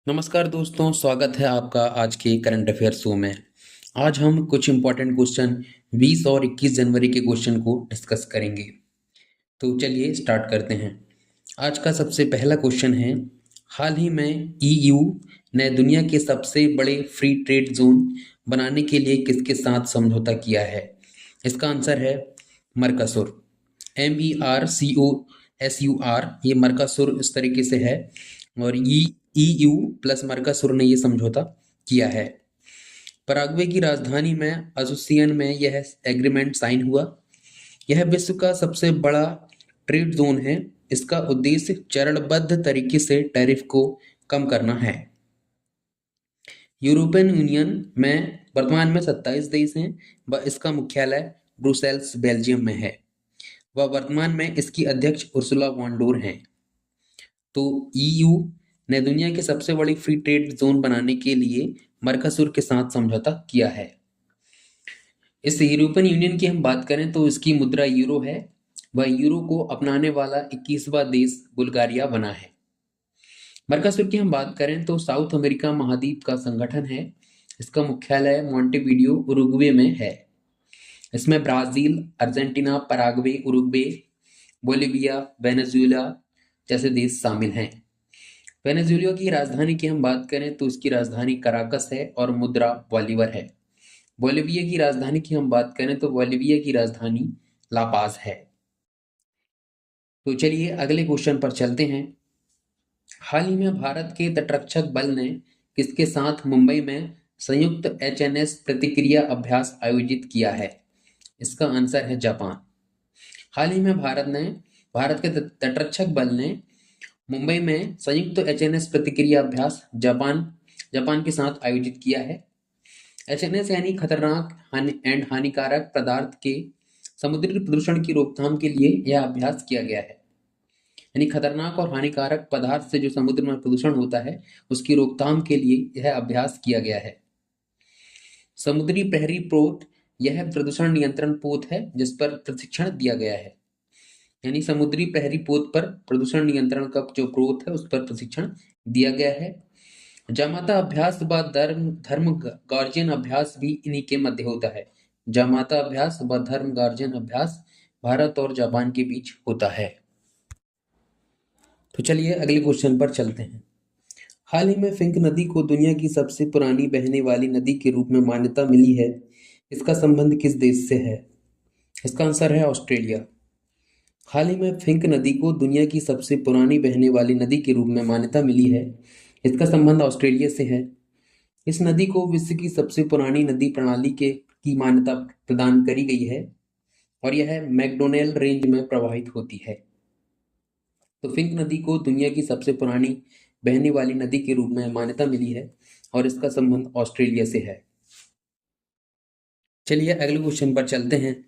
नमस्कार दोस्तों, स्वागत है आपका आज के करंट अफेयर शो में। आज हम कुछ इम्पोर्टेंट क्वेश्चन 20 और 21 जनवरी के क्वेश्चन को डिस्कस करेंगे। तो चलिए स्टार्ट करते हैं। आज का सबसे पहला क्वेश्चन है, हाल ही में ईयू ने दुनिया के सबसे बड़े फ्री ट्रेड जोन बनाने के लिए किसके साथ समझौता किया है? इसका आंसर है मर्कासुर। MERCOSUR, ये मर्कासुर इस तरीके से है और EU प्लस मर्कासुर ने ये समझौता किया है। पराग्वे की राजधानी में एसोसिएशन में यह एग्रीमेंट साइन हुआ। यह विश्व का सबसे बड़ा ट्रेड जोन है। इसका उद्देश्य चरणबद्ध तरीके से टैरिफ को कम करना है। यूरोपियन यूनियन में वर्तमान में 27 देश हैं व इसका मुख्यालय ब्रुसेल्स बेल्जियम में है व वर्तमान में इसकी अध्यक्ष उर्सुला वॉन डोर हैं। तो EU ने दुनिया के सबसे बड़ी फ्री ट्रेड जोन बनाने के लिए मर्कासुर के साथ समझौता किया है। इस यूरोपियन यूनियन की हम बात करें तो इसकी मुद्रा यूरो है व यूरो को अपनाने वाला 21वां देश बुल्गारिया बना है। मर्कासुर की हम बात करें तो साउथ अमेरिका महाद्वीप का संगठन है। इसका मुख्यालय मोंटेविडियो उरुग्वे में है। इसमें Brazil, Argentina, Paraguay, Uruguay, Bolivia, Venezuela जैसे देश शामिल हैं। वेनेजुएला की राजधानी की हम बात करें तो इसकी राजधानी कराकस है और मुद्रा बोलीवर है। बोलिविया की राजधानी की हम बात करें तो बोलिविया की राजधानी लापाज है। तो चलिए अगले क्वेश्चन पर चलते हैं। हाल ही में भारत के तटरक्षक बल ने किसके साथ मुंबई में संयुक्त HNS प्रतिक्रिया अभ्यास आयोजित किया है? इसका आंसर है जापान। हाल ही में भारत के तटरक्षक बल ने मुंबई में संयुक्त HNS प्रतिक्रिया अभ्यास जापान के साथ आयोजित किया है। HNS यानी खतरनाक एंड हानिकारक पदार्थ के समुद्री प्रदूषण की रोकथाम के लिए यह अभ्यास किया गया है। यानी खतरनाक और हानिकारक पदार्थ से जो समुद्र में प्रदूषण होता है उसकी रोकथाम के लिए यह अभ्यास किया गया है। समुद्री प्रहरी पोत यह प्रदूषण नियंत्रण पोत है जिस पर प्रशिक्षण दिया गया है। यानी समुद्री प्रहरी पोत पर प्रदूषण नियंत्रण का जो पोत है उस पर प्रशिक्षण दिया गया है। जामाता अभ्यास व धर्म गार्जियन अभ्यास भी इन्हीं के मध्य होता है। जामाता अभ्यास व धर्म गार्जियन अभ्यास भारत और जापान के बीच होता है। तो चलिए अगले क्वेश्चन पर चलते हैं। हाल ही में फिंक नदी को दुनिया की सबसे पुरानी बहने वाली नदी के रूप में मान्यता मिली है। इसका संबंध किस देश से है? इसका आंसर है ऑस्ट्रेलिया। हाल ही में फिंक नदी को दुनिया की सबसे पुरानी बहने वाली नदी के रूप में मान्यता मिली है। इसका संबंध ऑस्ट्रेलिया से है। इस नदी को विश्व की सबसे पुरानी नदी प्रणाली की मान्यता प्रदान करी गई है और यह मैकडोनेल रेंज में प्रवाहित होती है। तो फिंक नदी को दुनिया की सबसे पुरानी बहने वाली नदी के रूप में मान्यता मिली है और इसका संबंध ऑस्ट्रेलिया से है। चलिए अगले क्वेश्चन पर चलते हैं।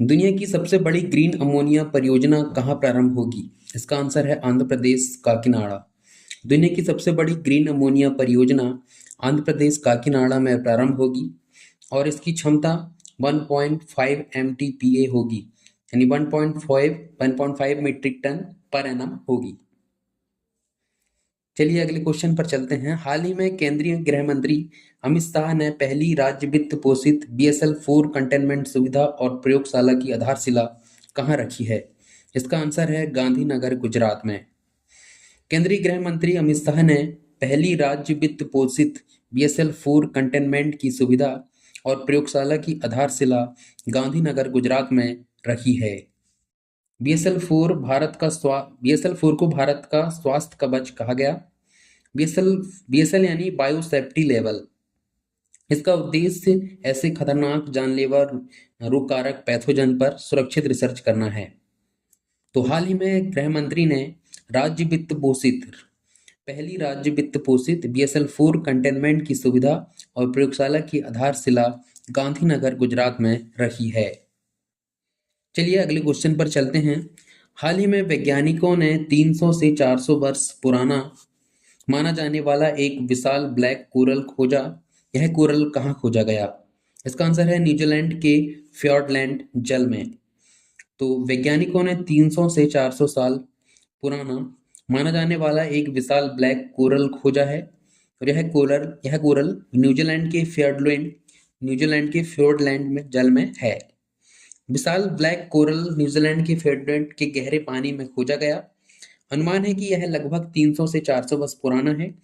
दुनिया की सबसे बड़ी ग्रीन अमोनिया परियोजना कहाँ प्रारंभ होगी? इसका आंसर है आंध्र प्रदेश काकीनाडा। दुनिया की सबसे बड़ी ग्रीन अमोनिया परियोजना आंध्र प्रदेश काकीनाडा में प्रारंभ होगी और इसकी क्षमता 1.5 MTPA होगी, यानी 1.5 मीट्रिक टन पर एनम होगी। चलिए अगले क्वेश्चन पर चलते हैं। हाल ही में केंद्रीय गृह मंत्री अमित शाह ने पहली राज्य वित्त पोषित BSL-4 कंटेनमेंट सुविधा और प्रयोगशाला की आधारशिला कहाँ रखी है? इसका आंसर है गांधीनगर, गुजरात में। केंद्रीय गृह मंत्री अमित शाह ने पहली राज्य वित्त पोषित BSL-4 कंटेनमेंट की सुविधा और प्रयोगशाला की आधारशिला गांधीनगर, गुजरात में रखी है। BSL-4 को भारत का स्वास्थ्य कवच कहा गया। BSL यानी बायो सेफ्टी लेवल। इसका उद्देश्य ऐसे खतरनाक जानलेवा रोगकारक पैथोजन पर सुरक्षित रिसर्च करना है। तो हाल ही में गृह मंत्री ने पहली राज्य वित्त पोषित BSL-4 कंटेनमेंट की सुविधा और प्रयोगशाला की आधारशिला गांधीनगर, गुजरात में रखी है। चलिए अगले क्वेश्चन पर चलते हैं। हाल ही में वैज्ञानिकों ने 300 से 400 वर्ष पुराना माना जाने वाला एक विशाल ब्लैक कोरल खोजा। यह कोरल कहाँ खोजा गया? इसका आंसर है न्यूजीलैंड के फ्योर्डलैंड जल में। तो वैज्ञानिकों ने 300 से 400 साल पुराना माना जाने वाला एक विशाल ब्लैक कोरल खोजा है और यह कोरल न्यूजीलैंड के फ्योर्डलैंड में जल में है। विशाल ब्लैक कोरल न्यूजीलैंड के फ्योर्डलैंड के गहरे पानी में खोजा गया। अनुमान है कि यह लगभग 300 से 400 वर्ष पुराना है,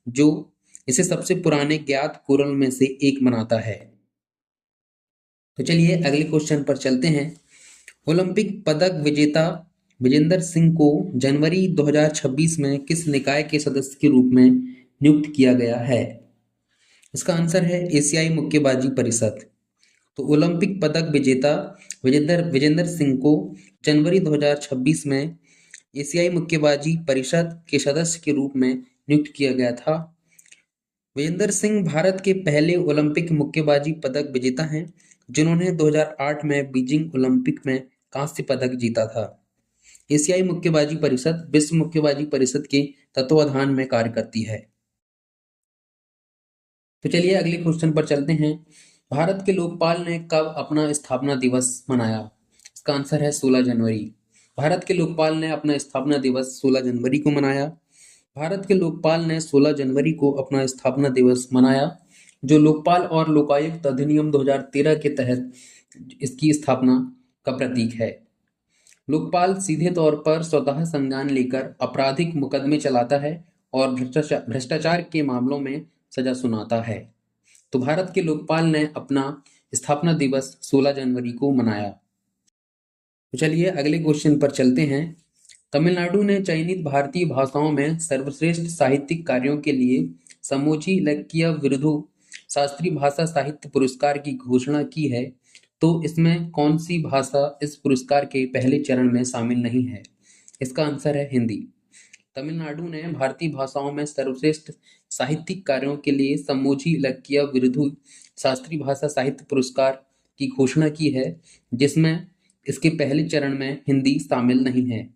जो इसे सबसे पुराने ज्ञात कोरल में से एक बनाता है। तो चलिए अगले क्वेश्चन पर चलते हैं। ओलंपिक पदक विजेता विजेंदर सिंह को जनवरी 2026 में किस निकाय के सदस्य के रूप में नियुक्त किया गया है? इसका आंसर है एशियाई मुक्केबाजी परिषद। तो ओलंपिक पदक विजेता विजेंदर सिंह को जनवरी 2026 में एशियाई मुक्केबाजी परिषद के सदस्य के रूप में नियुक्त किया गया था। विजेंदर सिंह भारत के पहले ओलंपिक मुक्केबाजी पदक विजेता हैं, जिन्होंने 2008 में बीजिंग ओलंपिक में कांस्य पदक जीता था। एशियाई मुक्केबाजी परिषद विश्व मुक्केबाजी परिषद के तत्वाधान में कार्य करती है। तो चलिए अगले क्वेश्चन पर चलते हैं। भारत के लोकपाल ने कब अपना स्थापना दिवस मनाया? इसका आंसर है 16 जनवरी। भारत के लोकपाल ने अपना स्थापना दिवस 16 जनवरी को मनाया। भारत के लोकपाल ने 16 जनवरी को अपना स्थापना दिवस मनाया, जो लोकपाल और लोकायुक्त अधिनियम 2013 के तहत इसकी स्थापना का प्रतीक है। लोकपाल सीधे तौर पर स्वतः संज्ञान लेकर आपराधिक मुकदमे चलाता है और भ्रष्टाचार के मामलों में सजा सुनाता है। तो भारत के लोकपाल ने अपना स्थापना दिवस 16 जनवरी को मनाया। तो चलिए अगले क्वेश्चन पर चलते हैं। तमिलनाडु ने चयनित भारतीय भाषाओं में सर्वश्रेष्ठ साहित्यिक कार्यों के लिए समोची इलक्किय विरुधु शास्त्रीय भाषा साहित्य पुरस्कार की घोषणा की है, तो इसमें कौन सी भाषा इस पुरस्कार के पहले चरण में शामिल नहीं है? इसका आंसर है हिंदी। तमिलनाडु ने भारतीय भाषाओं में सर्वश्रेष्ठ साहित्यिक कार्यों के लिए समोची इलक्किय विरुधु शास्त्रीय भाषा साहित्य पुरस्कार की घोषणा की है, जिसमें इसके पहले चरण में हिंदी शामिल नहीं है।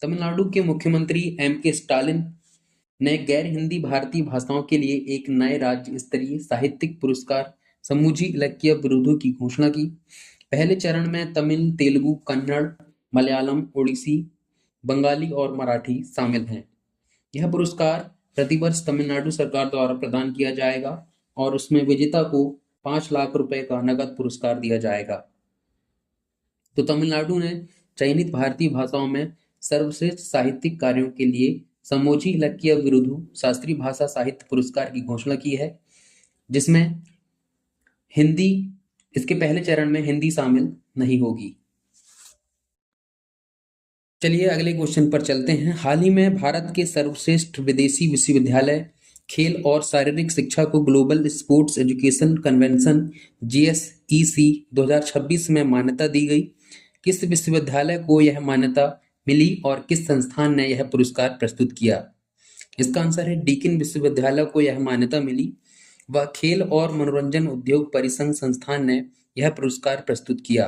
तमिलनाडु के मुख्यमंत्री M.K. स्टालिन ने गैर हिंदी भारतीय भाषाओं के लिए एक नए राज्य स्तरीय साहित्यिक पुरस्कार समूची इलक्किय विरुधु की घोषणा की। पहले चरण में तमिल, तेलुगु, कन्नड़, मलयालम, ओडिसी, बंगाली और मराठी शामिल हैं। यह पुरस्कार प्रतिवर्ष तमिलनाडु सरकार द्वारा प्रदान किया जाएगा और उसमें विजेता को 5 लाख रुपए का नगद पुरस्कार दिया जाएगा। तो तमिलनाडु ने चयनित भारतीय भाषाओं में सर्वश्रेष्ठ साहित्यिक कार्यों के लिए समोची इलक्किय विरुधु शास्त्रीय भाषा साहित्य पुरस्कार की घोषणा की है, जिसमें हिंदी इसके पहले चरण में हिंदी शामिल नहीं होगी। चलिए अगले क्वेश्चन पर चलते हैं। हाल ही में भारत के सर्वश्रेष्ठ विदेशी विश्वविद्यालय खेल और शारीरिक शिक्षा को global sports education convention GSEC 2026 में मान्यता दी गई। किस विश्वविद्यालय को यह मान्यता मिली और किस संस्थान ने यह पुरस्कार प्रस्तुत किया? इसका आंसर है डीकिन विश्वविद्यालय को यह मान्यता मिली व खेल और मनोरंजन उद्योग परिसंघ संस्थान ने यह पुरस्कार प्रस्तुत किया।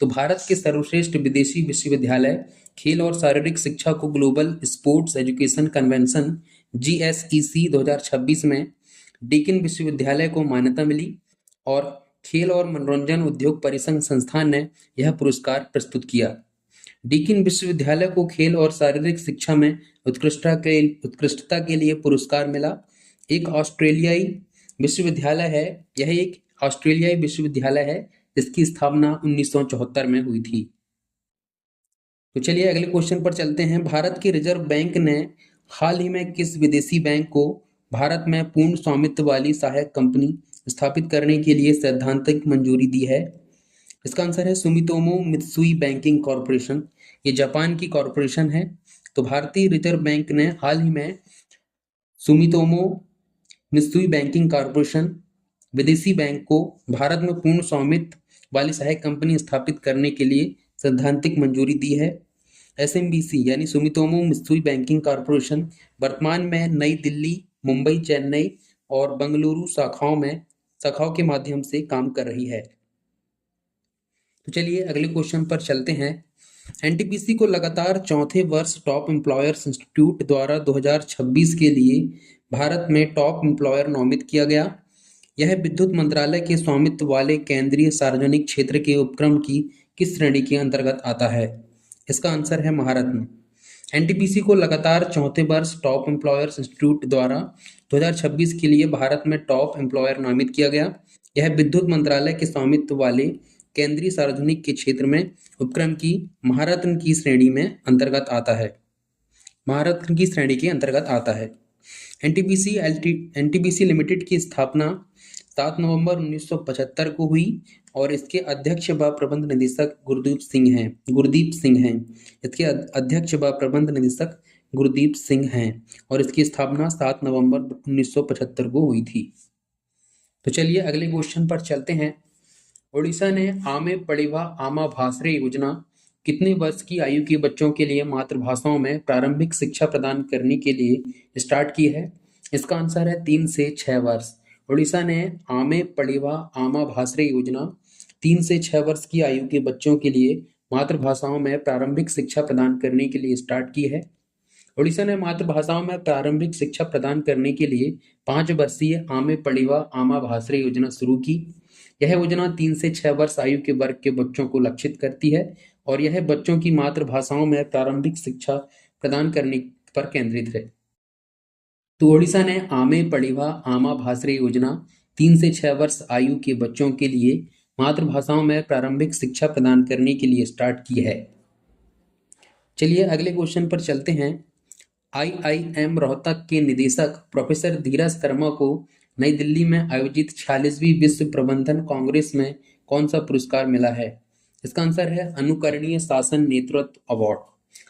तो भारत के सर्वश्रेष्ठ विदेशी विश्वविद्यालय खेल और शारीरिक शिक्षा को global sports education convention GSEC 2026 में डीकिन विश्वविद्यालय को मान्यता मिली और खेल और मनोरंजन उद्योग परिसंघ संस्थान ने यह पुरस्कार प्रस्तुत किया। डीकिन विश्वविद्यालय को खेल और शारीरिक शिक्षा में उत्कृष्टता के लिए पुरस्कार मिला। एक ऑस्ट्रेलियाई विश्वविद्यालय है, यह एक ऑस्ट्रेलियाई विश्वविद्यालय है, इसकी स्थापना 1974 में हुई थी। तो चलिए अगले क्वेश्चन पर चलते हैं। भारत के रिजर्व बैंक ने हाल ही में किस विदेशी बैंक को भारत में पूर्ण स्वामित्व वाली सहायक कंपनी स्थापित करने के लिए सैद्धांतिक मंजूरी दी है? इसका आंसर है सुमितोमो मित्सुई बैंकिंग कॉरपोरेशन। ये जापान की कॉरपोरेशन है। तो भारतीय रिजर्व बैंक ने हाल ही में सुमितोमो मित्सुई बैंकिंग कॉरपोरेशन विदेशी बैंक को भारत में पूर्ण स्वामित्व वाली सहायक कंपनी स्थापित करने के लिए सैद्धांतिक मंजूरी दी है। SMBC यानी सुमितोमो मित्सुई बैंकिंग कॉरपोरेशन वर्तमान में नई दिल्ली, मुंबई, चेन्नई और बेंगलुरु शाखाओं के माध्यम से काम कर रही है। तो चलिए अगले क्वेश्चन पर चलते हैं। NTPC को लगातार चौथे वर्ष टॉप एम्प्लॉयर्स इंस्टीट्यूट द्वारा 2026 के लिए भारत में टॉप एम्प्लॉयर नामित किया गया। यह विद्युत मंत्रालय के स्वामित्व वाले केंद्रीय सार्वजनिक क्षेत्र के उपक्रम की किस श्रेणी के अंतर्गत आता है? इसका आंसर है महारत्न। एनटीपीसी को लगातार चौथे वर्ष टॉप एम्प्लॉयर्स इंस्टीट्यूट द्वारा 2026 के लिए भारत में टॉप एम्प्लॉयर नामित किया गया। यह विद्युत मंत्रालय के स्वामित्व वाले केंद्रीय सार्वजनिक के क्षेत्र में उपक्रम की महारत्न की श्रेणी में अंतर्गत आता है। महारत्न की श्रेणी के अंतर्गत आता है। एनटीपीसी लिमिटेड की स्थापना 7 नवंबर 1975 को हुई और इसके अध्यक्ष व प्रबंध निदेशक गुरदीप सिंह हैं। इसके अध्यक्ष व प्रबंध निदेशक गुरदीप सिंह हैं और इसकी स्थापना 7 नवंबर 1975 को हुई थी। तो चलिए अगले क्वेश्चन पर चलते हैं। ओडिशा ने आमे पड़िवा आमा भाषरे योजना कितने वर्ष की आयु के बच्चों के लिए मातृभाषाओं में प्रारंभिक शिक्षा प्रदान करने के लिए स्टार्ट की है? इसका आंसर है 3 से 6 वर्ष। ओडिशा ने आमे पड़िवा आमा भाषरे योजना 3 से 6 वर्ष की आयु के बच्चों के लिए मातृभाषाओं में प्रारंभिक शिक्षा प्रदान करने के लिए स्टार्ट की है। ओडिशा ने मातृभाषाओं में प्रारंभिक शिक्षा प्रदान करने के लिए 5 वर्षीय आमे पड़िवा आमा भाषरे योजना शुरू की। यह योजना 3 से 6 वर्ष आयु के वर्ग के बच्चों को लक्षित करती है और यह बच्चों की मातृभाषाओं में प्रारंभिक शिक्षा प्रदान करने पर केंद्रित है। तो ओडिशा ने आमे पड़िवा आमा भाषरे योजना 3 से 6 वर्ष आयु के बच्चों के लिए मातृभाषाओं में प्रारंभिक शिक्षा प्रदान करने के लिए स्टार्ट की है। चलिए अगले क्वेश्चन पर चलते हैं। IIM रोहतक के निदेशक प्रोफेसर धीरज शर्मा को नई दिल्ली में आयोजित 46वीं विश्व प्रबंधन कांग्रेस में कौन सा पुरस्कार मिला है? इसका आंसर है अनुकरणीय शासन नेतृत्व अवार्ड।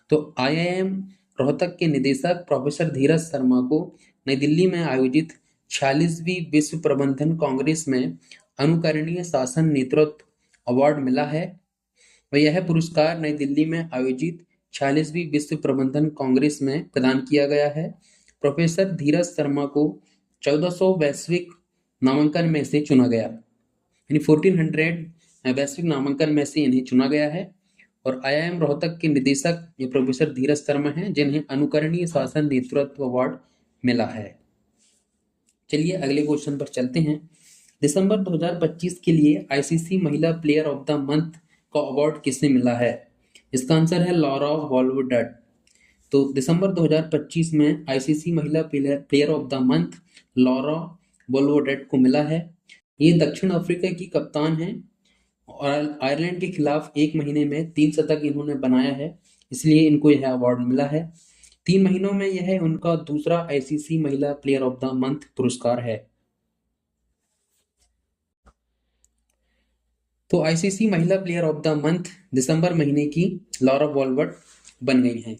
तो IIM रोहतक के निदेशक प्रोफेसर धीरज शर्मा को नई दिल्ली में आयोजित 46वीं विश्व प्रबंधन कांग्रेस में अनुकरणीय शासन नेतृत्व अवार्ड मिला है और यह पुरस्कार नई दिल्ली में आयोजित 46वीं विश्व प्रबंधन कांग्रेस में प्रदान किया गया है। प्रोफेसर धीरज शर्मा को 1400 वैश्विक नामांकन में से चुना गया, यानी 1400 वैश्विक नामांकन में से इन्हें चुना गया है। और IIM रोहतक के निदेशक ये प्रोफेसर धीरज शर्मा हैं जिन्हें अनुकरणीय शासन नेतृत्व अवार्ड मिला है। चलिए अगले क्वेश्चन पर चलते हैं। दिसंबर 2025 के लिए ICC महिला प्लेयर ऑफ द मंथ का अवार्ड किसे मिला है? इसका आंसर है लॉरा वॉल्वडट। तो दिसंबर 2025 में ICC महिला player of the month Laura Wolvaardt को मिला है। ये दक्षिण अफ्रीका की कप्तान हैं और आयरलैंड के खिलाफ 1 महीने में 3 शतक इन्होंने बनाया है, इसलिए इनको यह अवार्ड मिला है। 3 महीनों में यह उनका दूसरा ICC महिला प्लेयर ऑफ द मंथ पुरस्कार है। तो ICC महिला प्लेयर ऑफ द मंथ दिसंबर महीने की लॉरा वॉल्वट बन गई हैं।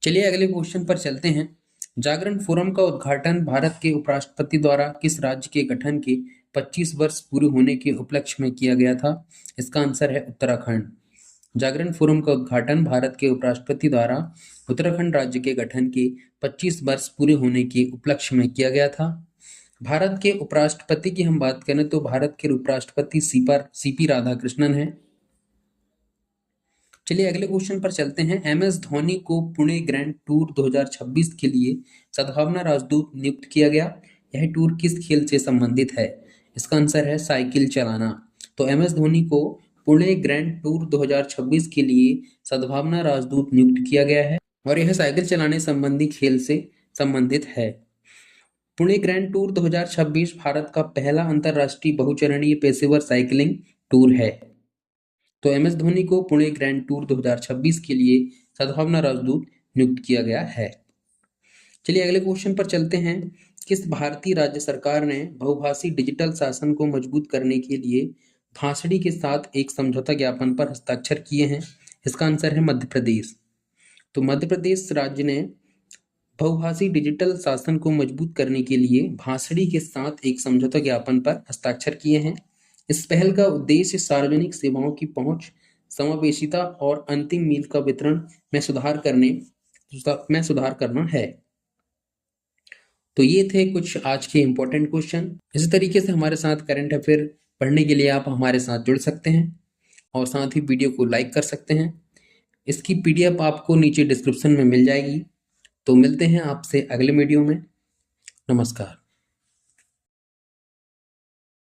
चलिए अगले क्वेश्चन पर चलते हैं। जागरण फोरम का उद्घाटन भारत के उपराष्ट्रपति द्वारा किस राज्य के गठन के 25 वर्ष पूरे होने के उपलक्ष्य में किया गया था? इसका आंसर है उत्तराखंड। जागरण फोरम का उद्घाटन भारत के उपराष्ट्रपति द्वारा उत्तराखंड राज्य के गठन के 25 वर्ष पूरे होने के उपलक्ष्य में किया गया था। भारत के उपराष्ट्रपति की हम बात करें तो भारत के उपराष्ट्रपति CP राधाकृष्णन हैं। चलिए अगले क्वेश्चन पर चलते हैं। MS धोनी को पुणे ग्रैंड टूर 2026 के लिए सद्भावना राजदूत नियुक्त किया गया। यह टूर किस खेल से संबंधित है? इसका आंसर है साइकिल चलाना। तो MS धोनी को पुणे ग्रैंड टूर 2026 के लिए सद्भावना राजदूत नियुक्त किया गया है और यह साइकिल चलाने संबंधी खेल से संबंधित है। पुणे ग्रैंड टूर 2026 भारत का पहला अंतरराष्ट्रीय बहुचरणीय पेशेवर साइकिलिंग टूर है। तो MS धोनी को पुणे ग्रैंड टूर 2026 के लिए सद्भावना राजदूत नियुक्त किया गया है। चलिए अगले क्वेश्चन पर चलते हैं। किस भारतीय राज्य सरकार ने बहुभाषी डिजिटल शासन को मजबूत करने के लिए भाषणी के साथ एक समझौता ज्ञापन पर हस्ताक्षर किए हैं? इसका आंसर है मध्य प्रदेश। तो मध्य प्रदेश राज्य ने बहुभाषी डिजिटल शासन को मजबूत करने के लिए भाषणी के साथ एक समझौता ज्ञापन पर हस्ताक्षर किए हैं। इस पहल का उद्देश्य सार्वजनिक सेवाओं की पहुंच, समावेशिता और अंतिम मील का वितरण में सुधार करना है। तो ये थे कुछ आज के इंपॉर्टेंट क्वेश्चन। इसी तरीके से हमारे साथ करंट अफेयर पढ़ने के लिए आप हमारे साथ जुड़ सकते हैं और साथ ही वीडियो को लाइक कर सकते हैं। इसकी PDF आपको नीचे डिस्क्रिप्शन में मिल जाएगी। तो मिलते हैं आपसे अगले वीडियो में। नमस्कार।